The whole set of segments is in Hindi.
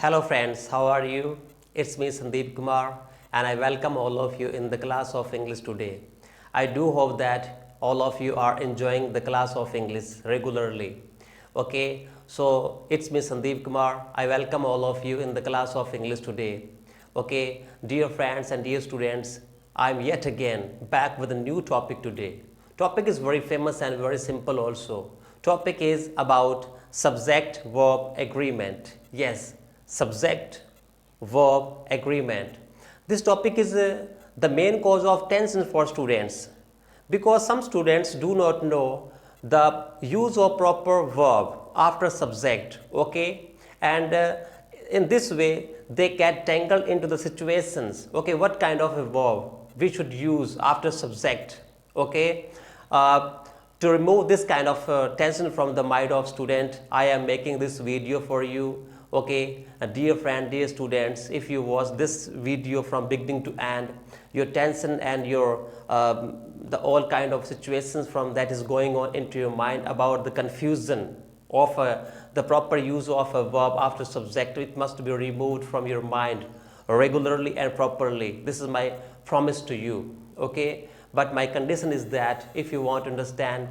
Hello friends, how are you? It's me Sandeep Kumar and I welcome all of you in the class of English today. I do hope that all of you are enjoying the class of English regularly. Okay, so it's me Sandeep Kumar. I welcome all of you in the class of English today. Okay, dear friends and dear students, I'm yet again back with a new topic today. Topic is very famous and very simple also. Topic is about subject verb agreement. Yes, subject verb agreement. This topic is the main cause of tension for students because some students do not know the use of proper verb after subject, okay, and in this way they get tangled into the situations, okay, what kind of a verb we should use after subject, okay. To remove this kind of tension from the mind of student, I am making this video for you, okay. Dear friend, dear students, if you watch this video from beginning to end, your tension and your the all kind of situations from that is going on into your mind about the confusion of the proper use of a verb after subject, it must be removed from your mind regularly and properly. This is my promise to you, okay. But my condition is that if you want to understand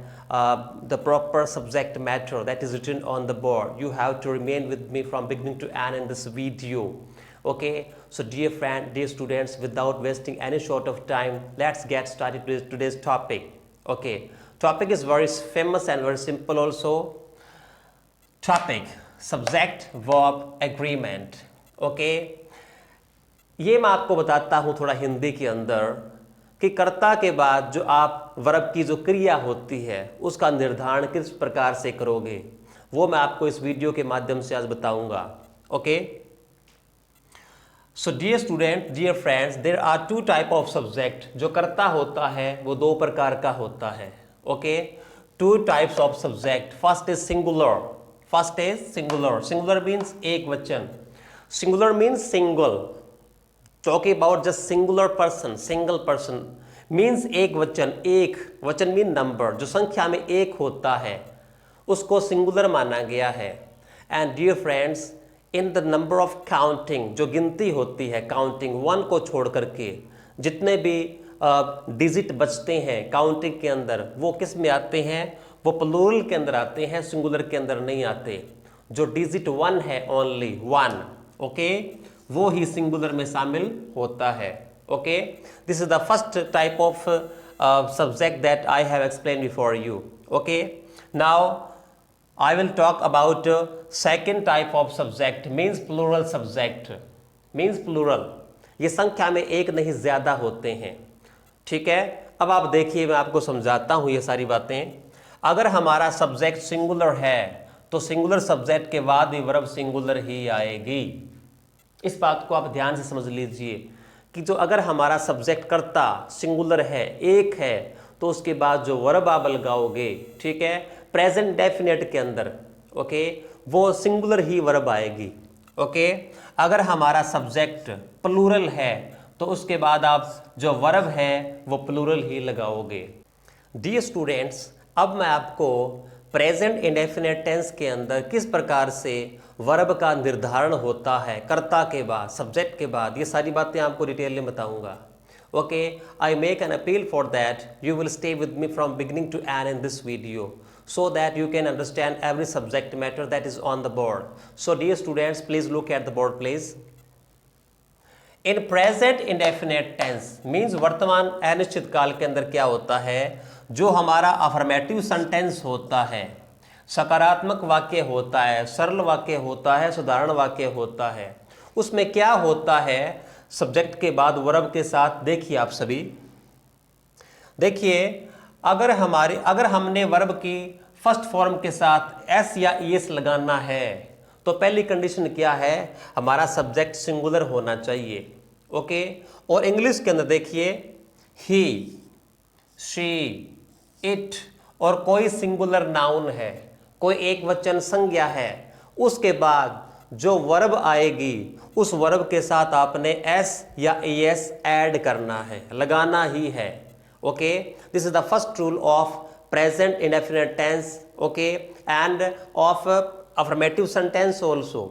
the proper subject matter that is written on the board, you have to remain with me from beginning to end in this video, okay. So dear friend, dear students, without wasting any short of time, let's get started with today's topic, okay. Topic is very famous and very simple also. Topic subject verb agreement, okay. ये मैं आपको बताता हूँ थोड़ा हिंदी के अंदर कि कर्ता के बाद जो आप वर्ब की जो क्रिया होती है उसका निर्धारण किस प्रकार से करोगे, वो मैं आपको इस वीडियो के माध्यम से आज बताऊंगा, okay. So dear student, dear friends, there are two type of subject. जो कर्ता होता है वो दो प्रकार का होता है, okay. Two types of subject. First is singular. First is singular. Singular means एक वचन. Singular means single. Talking about just singular person, single person means एक वचन. एक वचन मीन नंबर, जो संख्या में एक होता है उसको सिंगुलर माना गया है. And dear friends, in the number of counting, जो गिनती होती है काउंटिंग वन को छोड़ करके जितने भी डिजिट बचते हैं काउंटिंग के अंदर वो किस में आते हैं, वो प्लूरल के अंदर आते हैं, सिंगुलर के अंदर नहीं आते. जो डिजिट वन है, ओनली वन, ओके, वो ही सिंगुलर में शामिल होता है, okay. This is the first type of subject that I have explain before you, okay. Now I will talk about second type of subject, means plural subject. means plural, ये संख्या में एक नहीं ज़्यादा होते हैं, ठीक है. अब आप देखिए, मैं आपको समझाता हूँ ये सारी बातें. अगर हमारा सब्जेक्ट सिंगुलर है तो सिंगुलर सब्जेक्ट के बाद भी वर्ब सिंगुलर ही आएगी. इस बात को आप ध्यान से समझ लीजिए कि जो अगर हमारा सब्जेक्ट कर्ता सिंगुलर है, एक है, तो उसके बाद जो वर्ब आप लगाओगे, ठीक है, प्रेजेंट डेफिनेट के अंदर, ओके, वो सिंगुलर ही वर्ब आएगी, ओके. अगर हमारा सब्जेक्ट प्लूरल है तो उसके बाद आप जो वर्ब है वो प्लूरल ही लगाओगे. डियर स्टूडेंट्स, अब मैं आपको प्रेजेंट इंडेफिनेट टेंस के अंदर किस प्रकार से वर्ब का निर्धारण होता है कर्ता के बाद, सब्जेक्ट के बाद, ये सारी बातें आपको डिटेल में बताऊंगा, okay. I make an appeal for that you will stay with me from beginning to end in this video so that you can understand every subject matter that is on the board. So dear students, please look at the board please. In present indefinite tense means वर्तमान अनिश्चित काल के अंदर क्या होता है, जो हमारा अफर्मेटिव सेंटेंस होता है, सकारात्मक वाक्य होता है, सरल वाक्य होता है, साधारण वाक्य होता है, उसमें क्या होता है सब्जेक्ट के बाद वर्ब के साथ. देखिए आप सभी, देखिए, अगर हमने वर्ब की फर्स्ट फॉर्म के साथ एस या ईएस लगाना है तो पहली कंडीशन क्या है, हमारा सब्जेक्ट सिंगुलर होना चाहिए, ओके. और इंग्लिश के अंदर देखिए, ही, शी, इट और कोई सिंगुलर नाउन है, कोई एक वचन संज्ञा है, उसके बाद जो वर्ब आएगी उस वर्ब के साथ आपने एस या ईएस ऐड करना है, लगाना ही है, okay. This is the first rule of present indefinite tense, okay, and of affirmative sentence also,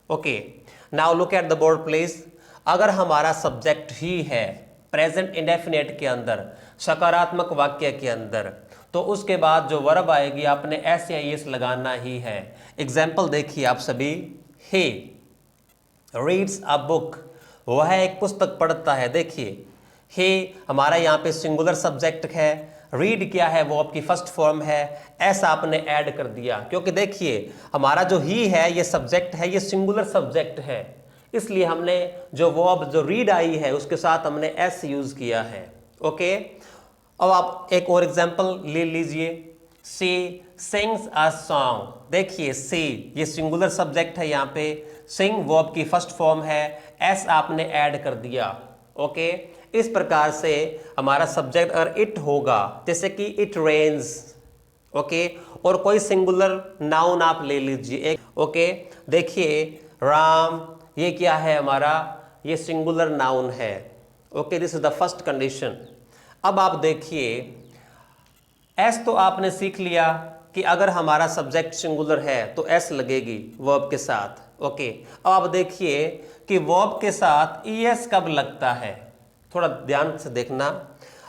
okay. Now look at the board please. अगर हमारा सब्जेक्ट ही है प्रेजेंट इंडेफिनेट के अंदर, सकारात्मक वाक्य के अंदर, तो उसके बाद जो वर्ब आएगी आपने एस या एस लगाना ही है। एग्जाम्पल देखिए आप सभी, ही रीड्स अ बुक, वह एक पुस्तक पढ़ता है। देखिए ही हमारा यहाँ पे सिंगुलर सब्जेक्ट है, रीड क्या है वो आपकी फर्स्ट फॉर्म है, ऐसा आपने ऐड कर दिया, क्योंकि देखिए हमारा जो ही है ये सब्जेक्ट है, ये सिंगुलर सब्जेक्ट है, इसलिए हमने जो वर्ब जो रीड आई है उसके साथ हमने एस यूज किया है। ओके, अब आप एक और एग्जांपल ले लीजिए, सी सिंग्स अ सॉन्ग। देखिए सी ये सिंगुलर सब्जेक्ट है, यहाँ पे सिंग वर्ब की फर्स्ट फॉर्म है, एस आपने ऐड कर दिया। ओके, इस प्रकार से हमारा सब्जेक्ट अगर इट होगा, जैसे कि इट रेन्स, ओके, और कोई सिंगुलर नाउन आप ले लीजिए एक। ओके, देखिए राम, ये क्या है हमारा, ये सिंगुलर नाउन है। Okay, this is the first condition. अब आप देखिए एस तो आपने सीख लिया कि अगर हमारा सब्जेक्ट सिंगुलर है तो एस लगेगी वर्ब के साथ। ओके, अब आप देखिए कि वर्ब के साथ ईएस कब लगता है, थोड़ा ध्यान से देखना।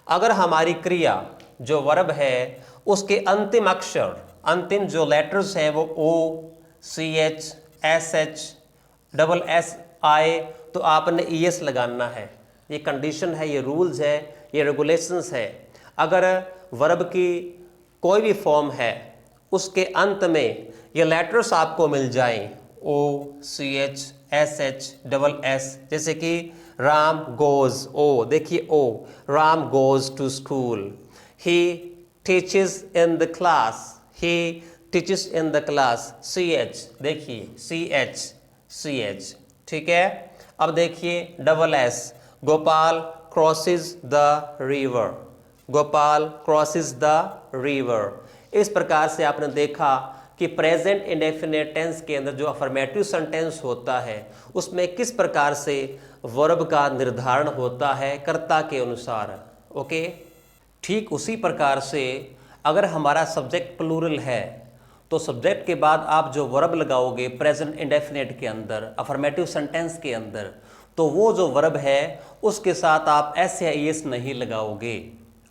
अगर हमारी क्रिया जो वर्ब है उसके अंतिम अक्षर, अंतिम जो लेटर्स हैं वो O, C H, S H, double S आए, तो आपने ईएस लगाना है। ये कंडीशन है, ये रूल्स है, ये रेगुलेशंस है। अगर वर्ब की कोई भी फॉर्म है उसके अंत में ये लेटर्स आपको मिल जाएं, O, C H, S H, double S, जैसे कि राम गोज, ओ देखिए O, Ram goes to school, he teaches in the class, he teaches in the class, C H, देखिए सी एच, सी एच, ठीक है। अब देखिए double S, Gopal crosses the river, Gopal crosses the river. इस प्रकार से आपने देखा कि प्रेजेंट इंडेफिनिट टेंस के अंदर जो अफर्मेटिव सेंटेंस होता है उसमें किस प्रकार से वर्ब का निर्धारण होता है कर्ता के अनुसार। ओके, ठीक उसी प्रकार से अगर हमारा सब्जेक्ट प्लूरल है तो सब्जेक्ट के बाद आप जो वर्ब लगाओगे प्रेजेंट इंडेफिनिट के अंदर, अफर्मेटिव सेंटेंस के अंदर, तो वो जो वर्ब है उसके साथ आप एस या एस नहीं लगाओगे।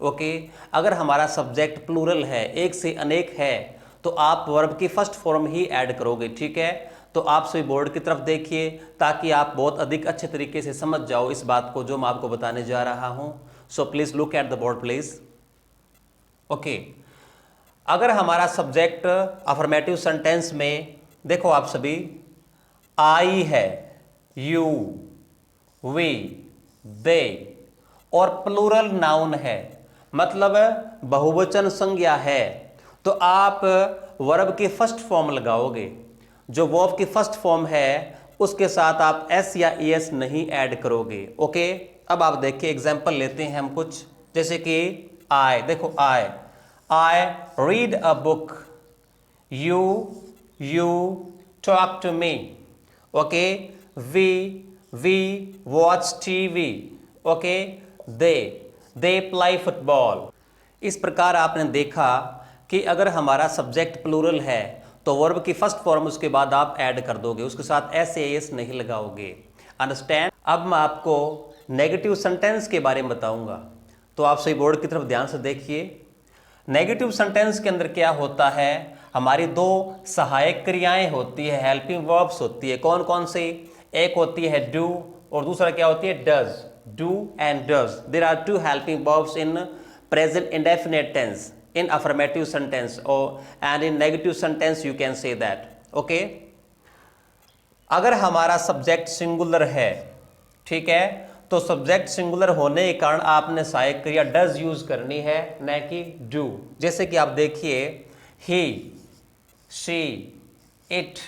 ओके, अगर हमारा सब्जेक्ट प्लूरल है, एक से अनेक है, तो आप वर्ब की फर्स्ट फॉर्म ही ऐड करोगे। ठीक है, तो आप सभी बोर्ड की तरफ देखिए ताकि आप बहुत अधिक अच्छे तरीके से समझ जाओ इस बात को जो मैं आपको बताने जा रहा हूं। So please look at the board please. Okay, अगर हमारा सब्जेक्ट अफर्मेटिव सेंटेंस में देखो आप सभी, आई है, यू, वी, दे, और प्लूरल नाउन है, मतलब बहुवचन संज्ञा है, तो आप वर्ब की फर्स्ट फॉर्म लगाओगे। जो वर्ब की फर्स्ट फॉर्म है उसके साथ आप एस या एस नहीं ऐड करोगे। ओके, अब आप देखिए एग्जांपल लेते हैं हम कुछ, जैसे कि आई, देखो I read a book, you talk to me, okay, we watch TV, okay, they play football. इस प्रकार आपने देखा कि अगर हमारा सब्जेक्ट प्लूरल है तो वर्ब की फर्स्ट फॉर्म उसके बाद आप ऐड कर दोगे, उसके साथ एस या एस नहीं लगाओगे। अंडरस्टैंड? अब मैं आपको नेगेटिव सेंटेंस के बारे में बताऊंगा, तो आप सही बोर्ड की तरफ ध्यान से देखिए। नेगेटिव सेंटेंस के अंदर क्या होता है, हमारी दो सहायक क्रियाएं होती है, हेल्पिंग वर्ब्स होती है। कौन कौन सी? एक होती है डू और दूसरा क्या होती है does. Do and does, there are two helping verbs in present indefinite tense, in affirmative sentence or and in negative sentence you can say that. okay, अगर हमारा सब्जेक्ट सिंगुलर है, ठीक है, तो सब्जेक्ट सिंगुलर होने के कारण आपने सहायक क्रिया डज यूज करनी है, न कि डू। जैसे कि आप देखिए ही, शी, इट,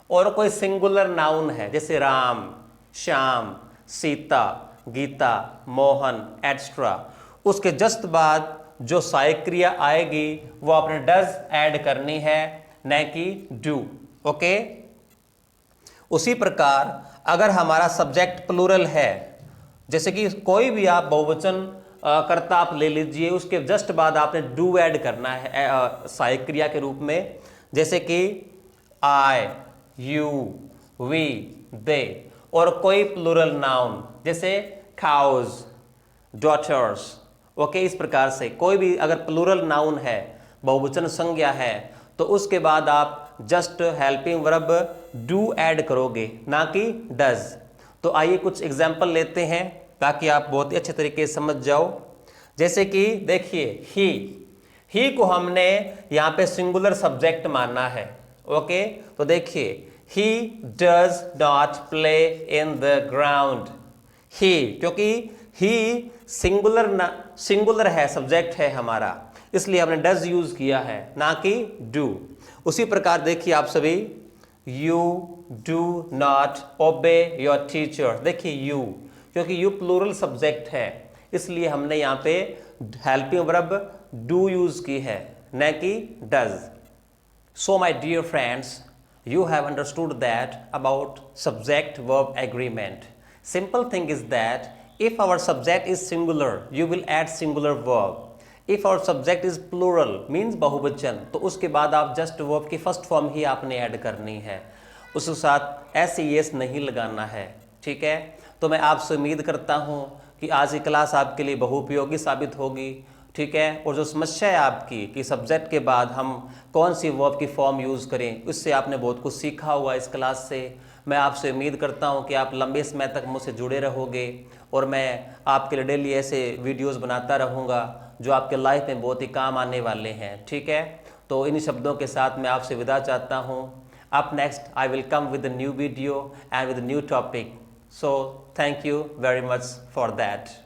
और कोई सिंगुलर नाउन है जैसे राम, श्याम, सीता, गीता, मोहन एटस्ट्रा, उसके जस्ट बाद जो सहायक क्रिया आएगी वो आपने डज ऐड करनी है, न कि डू। ओके, उसी प्रकार अगर हमारा सब्जेक्ट प्लूरल है, जैसे कि कोई भी आप बहुवचन कर्ता आप ले लीजिए, उसके जस्ट बाद आपने डू ऐड करना है सहायक क्रिया के रूप में, जैसे कि आई, यू, वी, दे, और कोई प्लूरल नाउन जैसे cows, daughters, ओके इस प्रकार से कोई भी अगर प्लूरल नाउन है, बहुवचन संज्ञा है, तो उसके बाद आप just helping verb do add करोगे, ना कि डज। तो आइए कुछ एग्जाम्पल लेते हैं ताकि आप बहुत ही अच्छे तरीके से समझ जाओ। जैसे कि देखिए ही को हमने यहाँ पे सिंगुलर सब्जेक्ट मानना है, ओके। तो देखिए he does not play in the ground. He, क्योंकि ही सिंगुलर है, सब्जेक्ट है हमारा, इसलिए हमने डज यूज किया है, ना कि डू। उसी प्रकार देखिए आप सभी, you do not obey your teacher. देखिए यू, क्योंकि यू प्लूरल सब्जेक्ट है, इसलिए हमने यहाँ पे हेल्पिंग वर्ब डू यूज की है, न कि does. So my dear friends, you have understood that about subject verb agreement. Simple thing is that if our subject is singular, you will add singular verb. If our subject is plural, means बहुवचन, तो उसके बाद आप just verb की फर्स्ट फॉर्म ही आपने ऐड करनी है, उसके साथ SES नहीं लगाना है, ठीक है। तो मैं आपसे उम्मीद करता हूँ कि आज की क्लास आपके लिए बहुउपयोगी साबित होगी, ठीक है। और जो समस्या है आपकी कि सब्जेक्ट के बाद हम कौन सी वर्ब की फॉर्म यूज़ करें, उससे आपने बहुत कुछ सीखा हुआ इस क्लास से। मैं आपसे उम्मीद करता हूं कि आप लंबे समय तक मुझसे जुड़े रहोगे और मैं आपके लिए डेली ऐसे वीडियोस बनाता रहूँगा जो आपके लाइफ में बहुत ही काम आने वाले हैं, ठीक है। तो इन शब्दों के साथ मैं आपसे विदा चाहता हूँ। Up next I will come with new video and with new topic, so thank you very much for that.